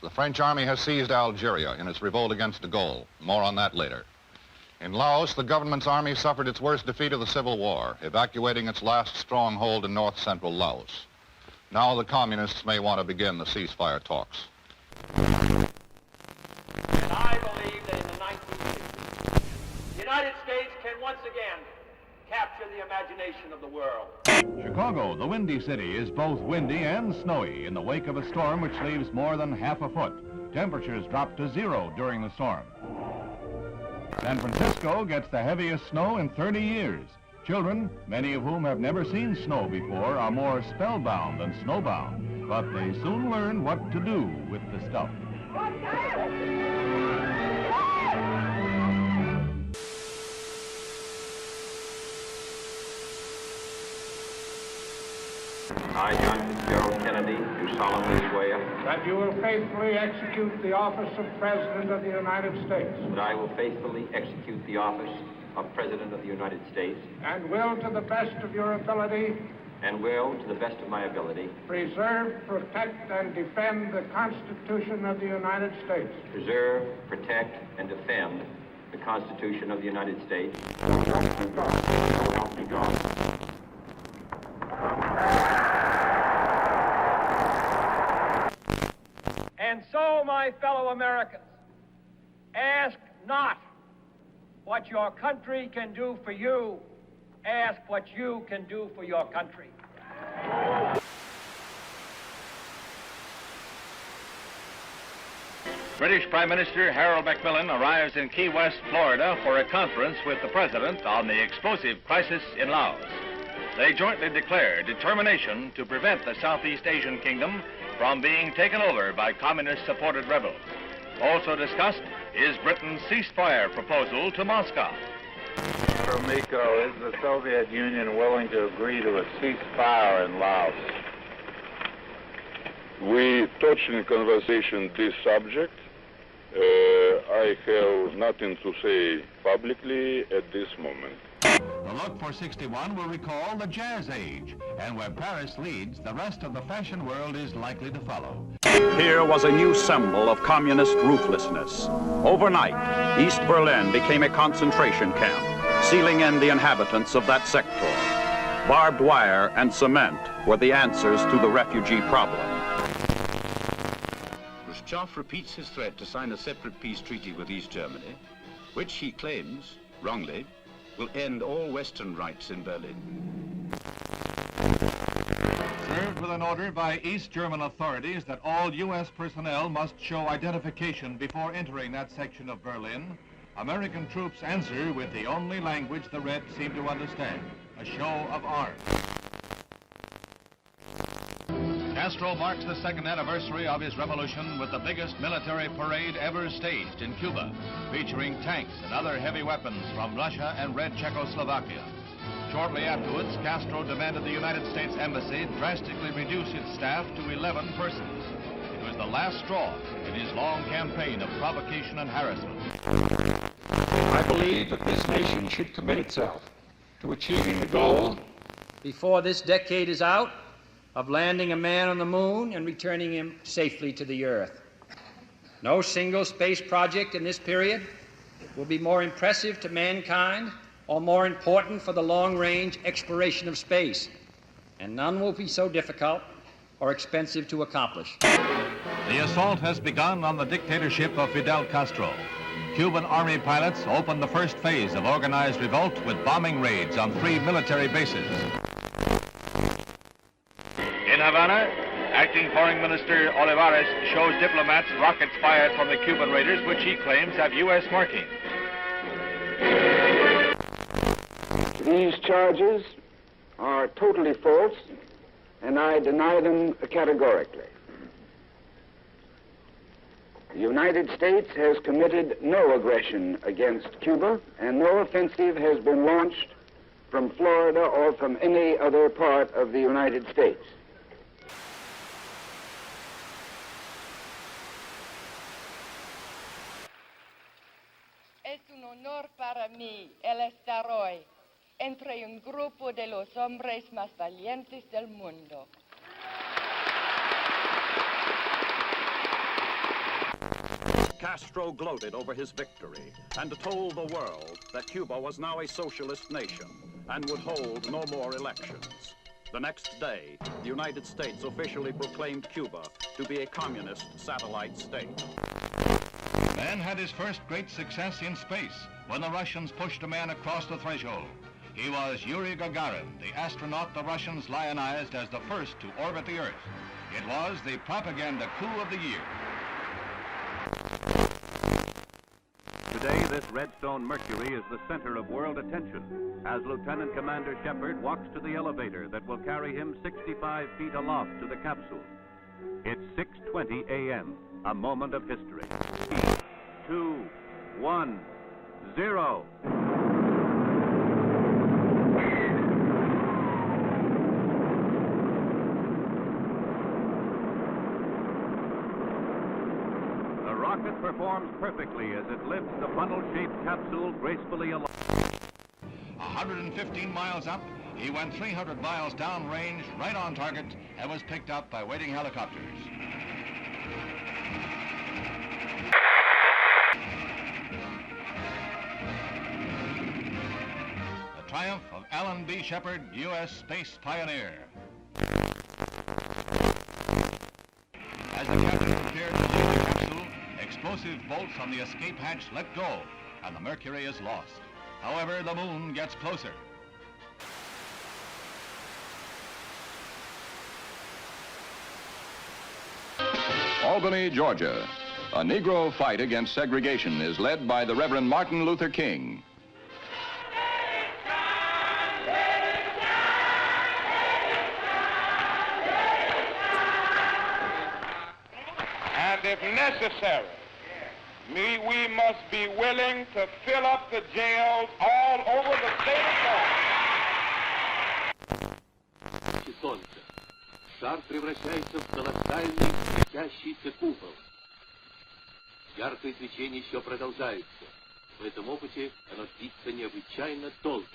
The French army has seized Algeria in its revolt against de Gaulle. More on that later. In Laos, the government's army suffered its worst defeat of the Civil War, evacuating its last stronghold in north-central Laos. Now the communists may want to begin the ceasefire talks. And I believe that in the 1960s, the United States can once again capture the imagination of the world. Chicago, the Windy City, is both windy and snowy in the wake of a storm which leaves more than half a foot. Temperatures drop to 0 during the storm. San Francisco gets the heaviest snow in 30 years. Children, many of whom have never seen snow before, are more spellbound than snowbound, but they soon learn what to do with the stuff. I, John Fitzgerald Kennedy, do solemnly swear that you will faithfully execute the office of President of the United States. that I will faithfully execute the office of President of the United States And will, to the best of your ability, and will, to the best of my ability, preserve, protect, and defend the Constitution of the United States. preserve, protect, and defend the Constitution of the United States. So help me God. And so, my fellow Americans, ask not what your country can do for you, ask what you can do for your country. British Prime Minister Harold Macmillan arrives in Key West, Florida for a conference with the President on the explosive crisis in Laos. They jointly declare determination to prevent the Southeast Asian kingdom from being taken over by communist-supported rebels. Also discussed is Britain's ceasefire proposal to Moscow. Mr. Miko, is the Soviet Union willing to agree to a ceasefire in Laos? We touched in conversation this subject. I have nothing to say publicly at this moment. The look for 61 will recall the Jazz Age, and where Paris leads, the rest of the fashion world is likely to follow. Here was a new symbol of communist ruthlessness. Overnight, East Berlin became a concentration camp, sealing in the inhabitants of that sector. Barbed wire and cement were the answers to the refugee problem. Khrushchev repeats his threat to sign a separate peace treaty with East Germany, which he claims, wrongly, will end all Western rights in Berlin. Served with an order by East German authorities that all U.S. personnel must show identification before entering that section of Berlin, American troops answer with the only language the Reds seem to understand, a show of arms. Castro marks the second anniversary of his revolution with the biggest military parade ever staged in Cuba, featuring tanks and other heavy weapons from Russia and Red Czechoslovakia. Shortly afterwards, Castro demanded the United States Embassy drastically reduce its staff to 11 persons. It was the last straw in his long campaign of provocation and harassment. I believe that this nation should commit itself to achieving the goal before this decade is out of landing a man on the moon and returning him safely to the Earth. No single space project in this period will be more impressive to mankind or more important for the long-range exploration of space, and none will be so difficult or expensive to accomplish. The assault has begun on the dictatorship of Fidel Castro. Cuban Army pilots opened the first phase of organized revolt with bombing raids on 3 military bases. In Havana, Acting Foreign Minister Olivares shows diplomats rockets fired from the Cuban raiders, which he claims have U.S. marking. These charges are totally false, and I deny them categorically. The United States has committed no aggression against Cuba, and no offensive has been launched from Florida or from any other part of the United States. Es un honor para mí el estar hoy entre un grupo de los hombres más valientes del mundo. Castro gloated over his victory and told the world that Cuba was now a socialist nation and would hold no more elections. The next day, the United States officially proclaimed Cuba to be a communist satellite state. Man had his first great success in space when the Russians pushed a man across the threshold. He was Yuri Gagarin, the astronaut the Russians lionized as the first to orbit the Earth. It was the propaganda coup of the year. Today, this Redstone Mercury is the center of world attention as Lieutenant Commander Shepard walks to the elevator that will carry him 65 feet aloft to the capsule. It's 6:20 a.m., a moment of history. 3, 2, 1, 0. The rocket performs perfectly as it lifts the funnel-shaped capsule gracefully aloft. 115 miles up, he went 300 miles downrange, right on target, and was picked up by waiting helicopters. The triumph of Alan B. Shepard, U.S. space pioneer. As the captain prepared to leave the capsule, explosive bolts on the escape hatch let go, and the Mercury is lost. However, the moon gets closer. Albany, Georgia. A Negro fight against segregation is led by the Reverend Martin Luther King. And if necessary, we must be willing to fill up the jails all over the state of Georgia. Солнце. Шар превращается в колоссальный светящийся купол. Яркое свечение еще продолжается. В этом опыте оно длится необычайно долго.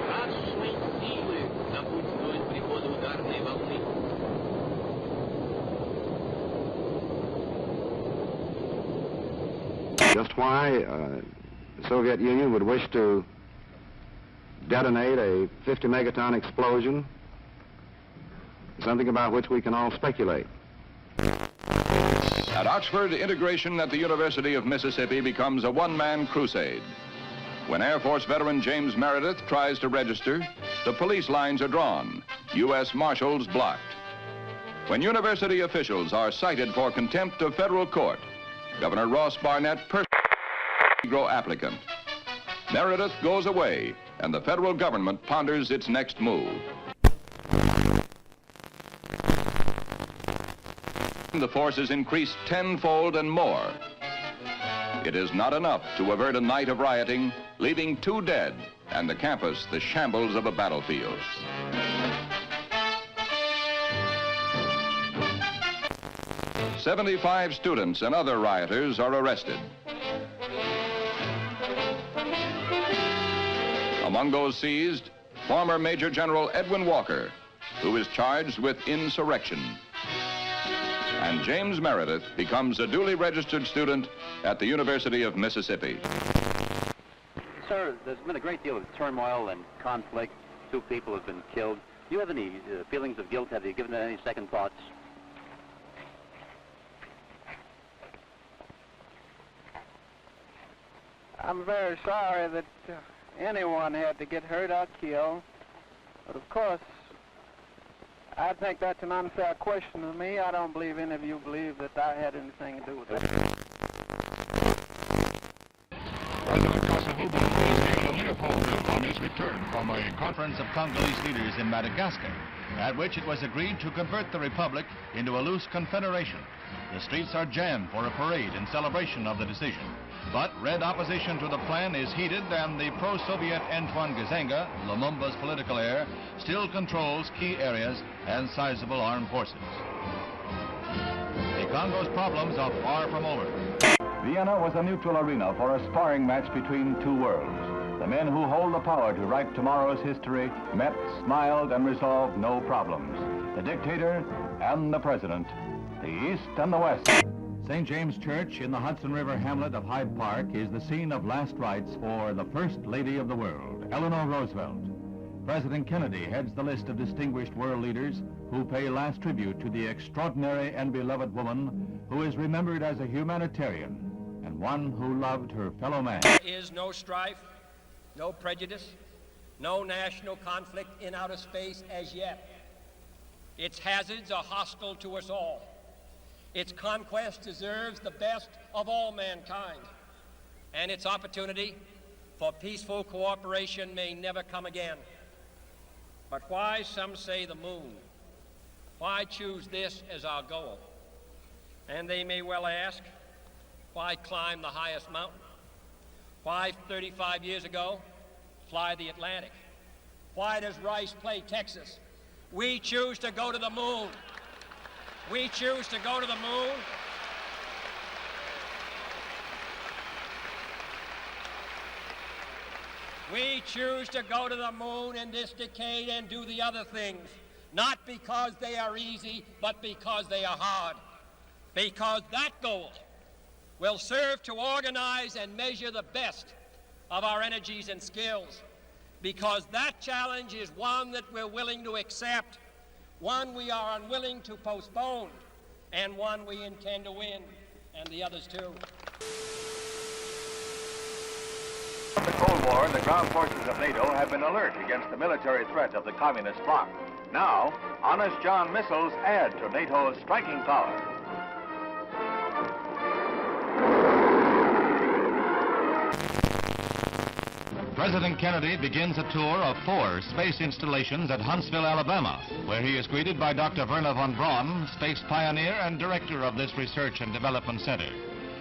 Страшной силы напутствует прихода ударной волны. Just why the Soviet Union would wish to detonate a 50 megaton explosion is something about which we can all speculate. At Oxford, integration at the University of Mississippi becomes a one-man crusade. When Air Force veteran James Meredith tries to register, the police lines are drawn, U.S. Marshals blocked. When university officials are cited for contempt of federal court, Governor Ross Barnett personally Negro applicant. Meredith goes away, and the federal government ponders its next move. The force is increased tenfold and more. It is not enough to avert a night of rioting, leaving 2 dead and the campus the shambles of a battlefield. "75 students and other rioters are arrested. Among those seized, former Major General Edwin Walker, who is charged with insurrection. And James Meredith becomes a duly registered student at the University of Mississippi." Sir, there's been a great deal of turmoil and conflict. 2 people have been killed. Do you have any feelings of guilt? Have you given it any second thoughts? I'm very sorry that anyone had to get hurt or killed. But of course, I think that's an unfair question to me. I don't believe any of you believe that I had anything to do with that. President Kasavubu is named a Leopoldville on his return from a conference of Congolese leaders in Madagascar, at which it was agreed to convert the republic into a loose confederation. The streets are jammed for a parade in celebration of the decision. But red opposition to the plan is heated, and the pro-Soviet Antoine Gizenga, Lumumba's political heir, still controls key areas and sizable armed forces. The Congo's problems are far from over. Vienna was a neutral arena for a sparring match between 2 worlds. the men who hold the power to write tomorrow's history met, smiled, and resolved no problems. The dictator and the president, the East and the West. St. James Church in the Hudson River hamlet of Hyde Park is the scene of last rites for the First Lady of the World, Eleanor Roosevelt. President Kennedy heads the list of distinguished world leaders who pay last tribute to the extraordinary and beloved woman who is remembered as a humanitarian and one who loved her fellow man. There is no strife, no prejudice, no national conflict in outer space as yet. Its hazards are hostile to us all. Its conquest deserves the best of all mankind, and its opportunity for peaceful cooperation may never come again. But why, some say, the moon? Why choose this as our goal? And they may well ask, why climb the highest mountain? Why, 35 years ago, fly the Atlantic? Why does Rice play Texas? We choose to go to the moon. We choose to go to the moon. We choose to go to the moon in this decade and do the other things, not because they are easy, but because they are hard. Because that goal will serve to organize and measure the best of our energies and skills. Because that challenge is one that we're willing to accept, one we are unwilling to postpone, and one we intend to win, and the others too. The Cold War, the ground forces of NATO have been alert against the military threat of the communist bloc. Now, honest John missiles add to NATO's striking power. President Kennedy begins a tour of 4 space installations at Huntsville, Alabama, where he is greeted by Dr. Werner von Braun, space pioneer and director of this research and development center.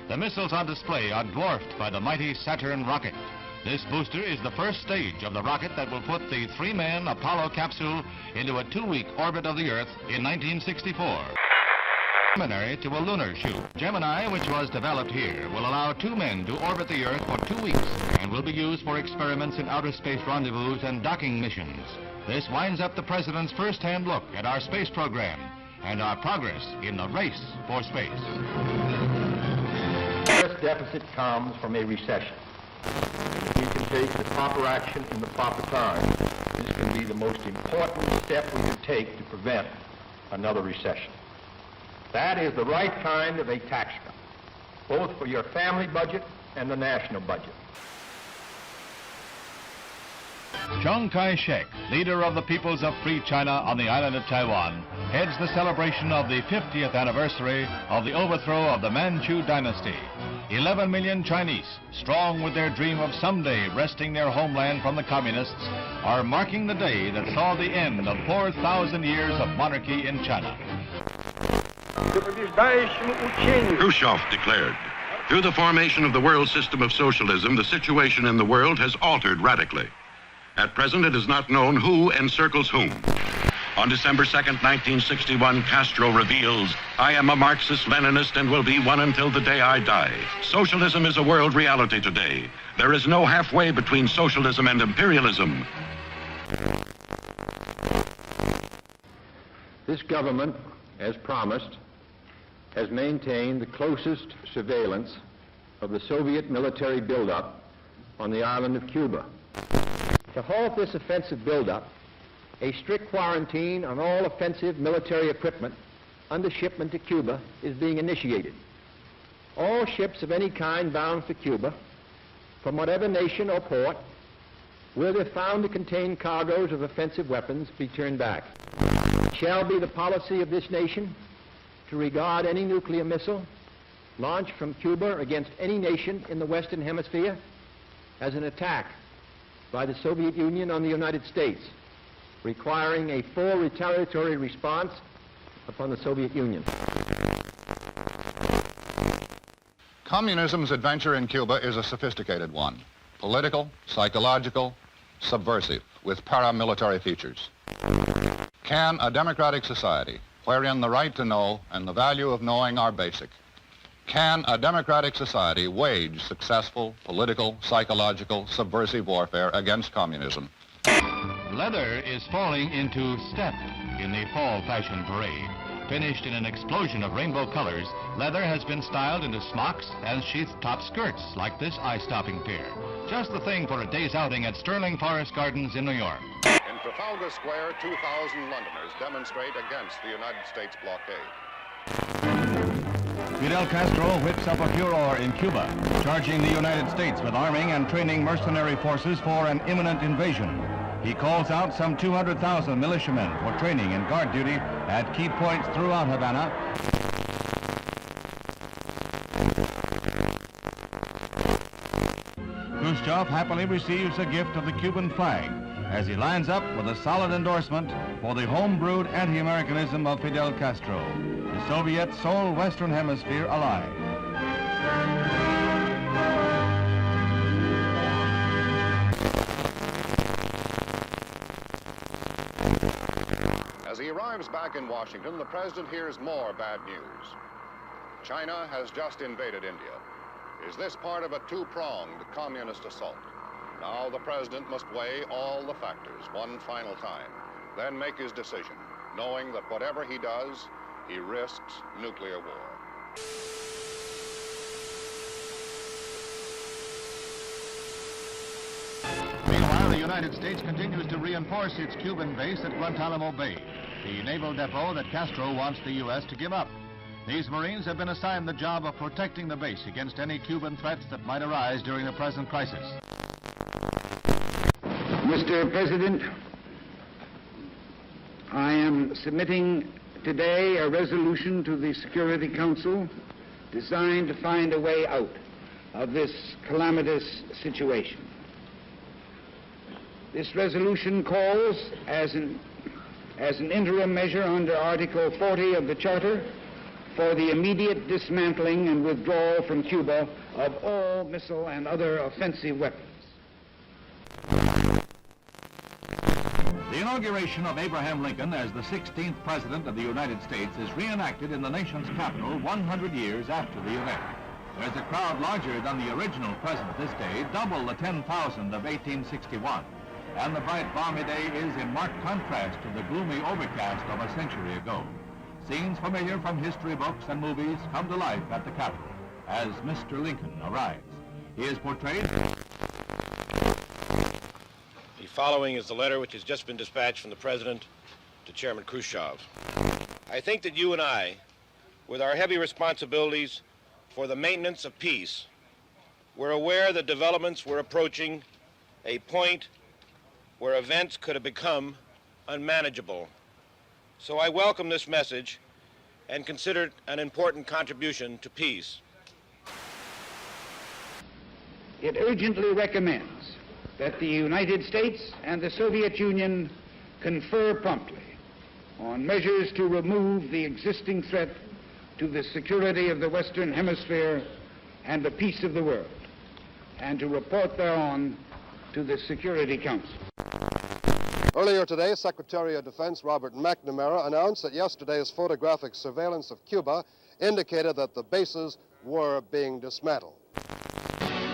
The missiles on display are dwarfed by the mighty Saturn rocket. This booster is the first stage of the rocket that will put the 3-man Apollo capsule into a 2-week orbit of the Earth in 1964. Preliminary to a lunar shoot. Gemini, which was developed here, will allow 2 men to orbit the Earth for 2 weeks and will be used for experiments in outer space rendezvous and docking missions. This winds up the President's first-hand look at our space program and our progress in the race for space. The first deficit comes from a recession. If we can take the proper action in the proper time, this can be the most important step we can take to prevent another recession. That is the right kind of a tax cut, both for your family budget and the national budget. Chiang Kai-shek, leader of the peoples of Free China on the island of Taiwan, heads the celebration of the 50th anniversary of the overthrow of the Manchu dynasty. 11 million Chinese, strong with their dream of someday wresting their homeland from the communists, are marking the day that saw the end of 4,000 years of monarchy in China. Khrushchev declared, through the formation of the world system of socialism, the situation in the world has altered radically. At present, it is not known who encircles whom. On December 2nd, 1961, Castro reveals, I am a Marxist-Leninist and will be one until the day I die. Socialism is a world reality today. There is no halfway between socialism and imperialism. This government, as promised, has maintained the closest surveillance of the Soviet military buildup on the island of Cuba. To halt this offensive buildup, a strict quarantine on all offensive military equipment under shipment to Cuba is being initiated. All ships of any kind bound for Cuba, from whatever nation or port, where they're found to contain cargoes of offensive weapons, be turned back. It shall be the policy of this nation to regard any nuclear missile launched from Cuba against any nation in the Western Hemisphere as an attack by the Soviet Union on the United States, requiring a full retaliatory response upon the Soviet Union. Communism's adventure in Cuba is a sophisticated one. Political, psychological, subversive, with paramilitary features. Can a democratic society, wherein the right to know and the value of knowing are basic, Can a democratic society wage successful political, psychological, subversive warfare against communism? Leather is falling into step in the fall fashion parade. Finished in an explosion of rainbow colors, leather has been styled into smocks and sheath-top skirts like this eye-stopping pair. Just the thing for a day's outing at Sterling Forest Gardens in New York. In Trafalgar Square, 2,000 Londoners demonstrate against the United States blockade. Fidel Castro whips up a furor in Cuba, charging the United States with arming and training mercenary forces for an imminent invasion. He calls out some 200,000 militiamen for training and guard duty at key points throughout Havana. Khrushchev happily receives a gift of the Cuban flag as he lines up with a solid endorsement for the home-brewed anti-Americanism of Fidel Castro, the Soviet sole Western Hemisphere ally. As he arrives back in Washington, the president hears more bad news. China has just invaded India. Is this part of a two-pronged communist assault? Now the president must weigh all the factors one final time, then make his decision, knowing that whatever he does, he risks nuclear war. Meanwhile, the United States continues to reinforce its Cuban base at Guantanamo Bay, the naval depot that Castro wants the U.S. to give up. These Marines have been assigned the job of protecting the base against any Cuban threats that might arise during the present crisis. Mr. President, I am submitting today a resolution to the Security Council designed to find a way out of this calamitous situation. This resolution calls, as an interim measure under Article 40 of the Charter, for the immediate dismantling and withdrawal from Cuba of all missile and other offensive weapons. The inauguration of Abraham Lincoln as the 16th President of the United States is reenacted in the nation's capital 100 years after the event. There's a crowd larger than the original President this day, double the 10,000 of 1861. And the bright balmy day is in marked contrast to the gloomy overcast of a century ago. Scenes familiar from history books and movies come to life at the Capitol as Mr. Lincoln arrives. He is portrayed... The following is the letter which has just been dispatched from the President to Chairman Khrushchev. I think that you and I, with our heavy responsibilities for the maintenance of peace, were aware that developments were approaching a point where events could have become unmanageable. So I welcome this message and consider it an important contribution to peace. It urgently recommends that the United States and the Soviet Union confer promptly on measures to remove the existing threat to the security of the Western Hemisphere and the peace of the world, and to report thereon to the Security Council. Earlier today, Secretary of Defense Robert McNamara announced that yesterday's photographic surveillance of Cuba indicated that the bases were being dismantled.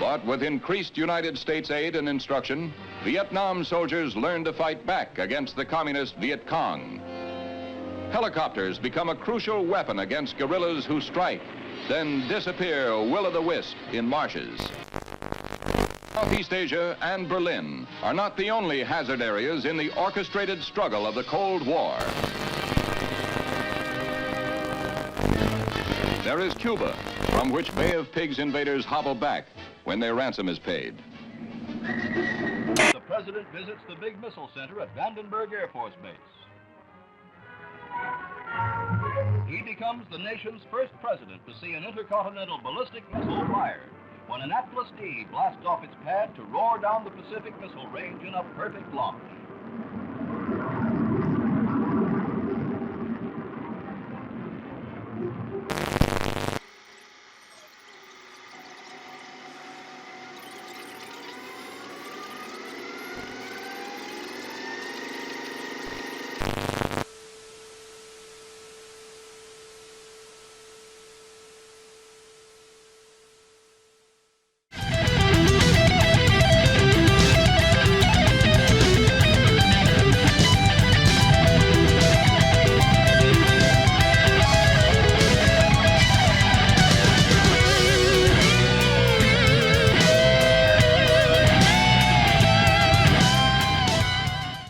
But with increased United States aid and instruction, Vietnam soldiers learned to fight back against the communist Viet Cong. Helicopters become a crucial weapon against guerrillas who strike, then disappear will-o'-the-wisp in marshes. Southeast Asia and Berlin are not the only hazard areas in the orchestrated struggle of the Cold War. There is Cuba, from which Bay of Pigs invaders hobble back when their ransom is paid. The President visits the big missile center at Vandenberg Air Force Base. He becomes the nation's first president to see an intercontinental ballistic missile fired when an Atlas D blasts off its pad to roar down the Pacific Missile Range in a perfect launch.